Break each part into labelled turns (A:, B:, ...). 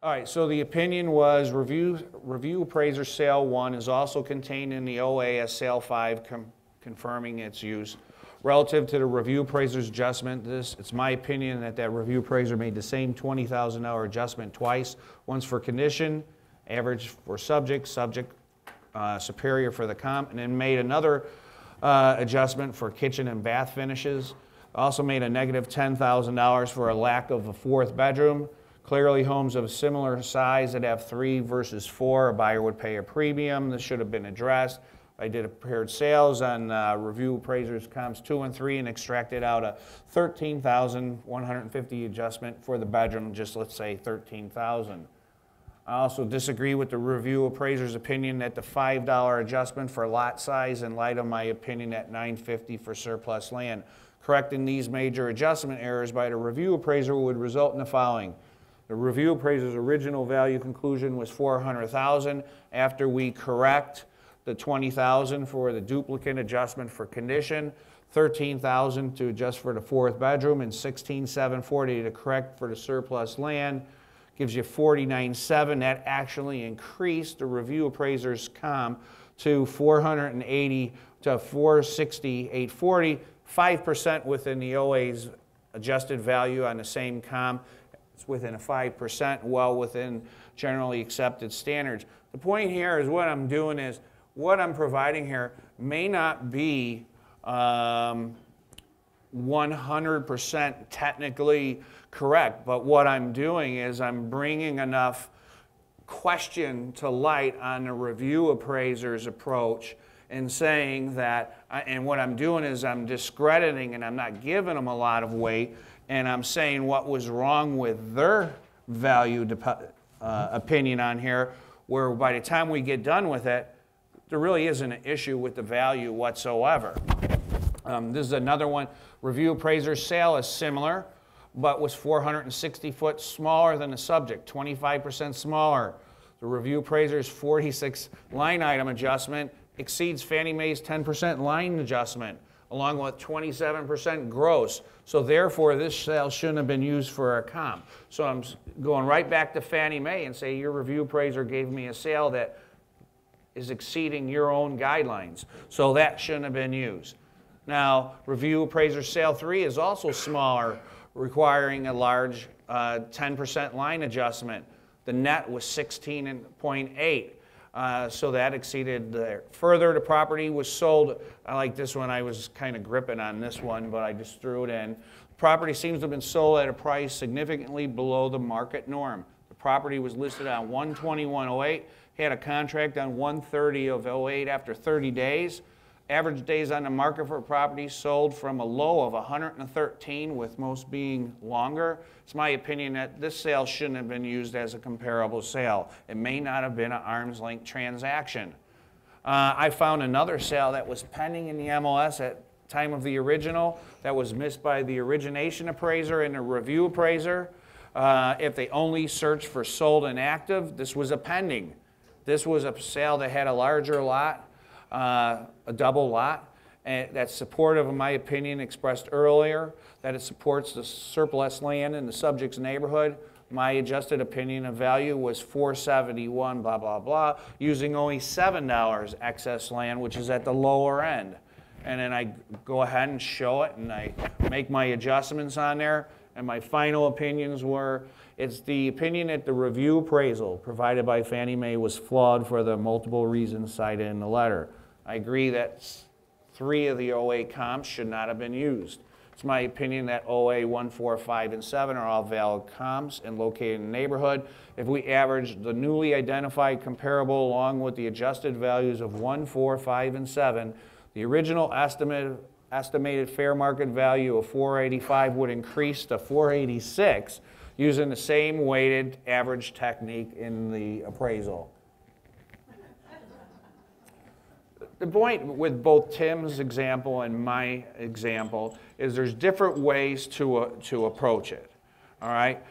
A: All right, so the opinion was review appraiser sale 1 is also contained in the OA as sale 5, confirming its use. Relative to the review appraiser's adjustment, it's my opinion that review appraiser made the same $20,000 adjustment twice, once for condition, average for subject, superior for the comp, and then made another adjustment for kitchen and bath finishes. Also made a negative $10,000 for a lack of a 4th bedroom. Clearly, homes of similar size that have 3 versus 4, a buyer would pay a premium. This should have been addressed. I did prepared sales on review appraisers comps 2 and 3 and extracted out a $13,150 adjustment for the bedroom, just let's say $13,000. I also disagree with the review appraiser's opinion that the $5 adjustment for lot size in light of my opinion at $950 for surplus land. Correcting these major adjustment errors by the review appraiser would result in the following. The review appraiser's original value conclusion was $400,000. After we correct the $20,000 for the duplicate adjustment for condition, $13,000 to adjust for the 4th bedroom, and $16,740 to correct for the surplus land, gives you $49,700. That actually increased the review appraiser's comp to $480 to $460,840, 5% within the OA's adjusted value on the same comp. It's within a 5%, well within generally accepted standards. The point here is what I'm doing is, what I'm providing here may not be 100% technically correct, but what I'm doing is I'm bringing enough question to light on the review appraiser's approach and saying that, and what I'm doing is I'm discrediting and I'm not giving them a lot of weight, and I'm saying what was wrong with their value opinion on here, where by the time we get done with it, there really isn't an issue with the value whatsoever. This is another one. Review appraiser's sale is similar, but was 460 foot smaller than the subject, 25% smaller. The review appraiser's 46 line item adjustment exceeds Fannie Mae's 10% line adjustment, along with 27% gross. So therefore, this sale shouldn't have been used for a comp. So I'm going right back to Fannie Mae and say, your review appraiser gave me a sale that is exceeding your own guidelines. So that shouldn't have been used. Now, review appraiser sale 3 is also smaller, requiring a large 10% line adjustment. The net was 16.8. So that exceeded there. Further, the property was sold. I like this one. I was kind of gripping on this one, but I just threw it in. The property seems to have been sold at a price significantly below the market norm. The property was listed on 1/21/08, had a contract on 1/30/08 after 30 days. Average days on the market for property sold from a low of 113, with most being longer. It's my opinion that this sale shouldn't have been used as a comparable sale. It may not have been an arm's length transaction. I found another sale that was pending in the MLS at time of the original that was missed by the origination appraiser and the review appraiser. If they only searched for sold and active, this was a pending. This was a sale that had a larger lot, a double lot, and that's supportive of my opinion expressed earlier, that it supports the surplus land in the subject's neighborhood. My adjusted opinion of value was $471, blah, blah, blah, using only $7 excess land, which is at the lower end. And then I go ahead and show it, and I make my adjustments on there, and my final opinions were, it's the opinion that the review appraisal provided by Fannie Mae was flawed for the multiple reasons cited in the letter. I agree that 3 of the OA comps should not have been used. It's my opinion that OA 1, 4, 5, and 7 are all valid comps and located in the neighborhood. If we average the newly identified comparable along with the adjusted values of 1, 4, 5, and 7, the original estimated fair market value of $485 would increase to $486 using the same weighted average technique in the appraisal. The point with both Tim's example and my example is there's different ways to approach it, all right?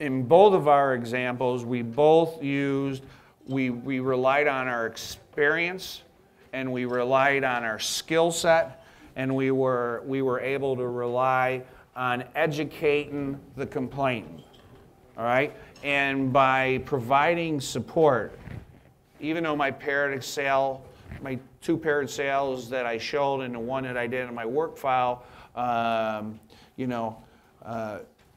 A: In both of our examples, we both used, we relied on our experience, and we relied on our skill set, and we were able to rely on educating the complainant. all right? And by providing support, even though my paired Excel, my 2 paired sales that I showed and the one that I did in my work file,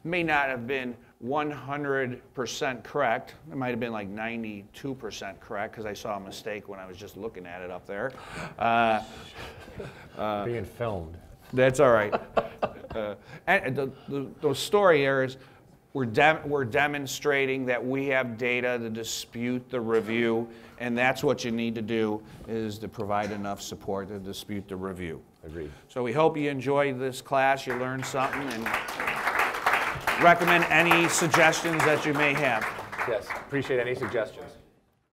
A: may not have been 100% correct. It might have been like 92% correct because I saw a mistake when I was just looking at it up there.
B: Being filmed.
A: That's all right. And the story here is we're demonstrating that we have data to dispute the review, and that's what you need to do, is to provide enough support to dispute the review.
B: Agreed.
A: So we hope you enjoyed this class, you learned something, and recommend any suggestions that you may have.
B: Yes, appreciate any suggestions.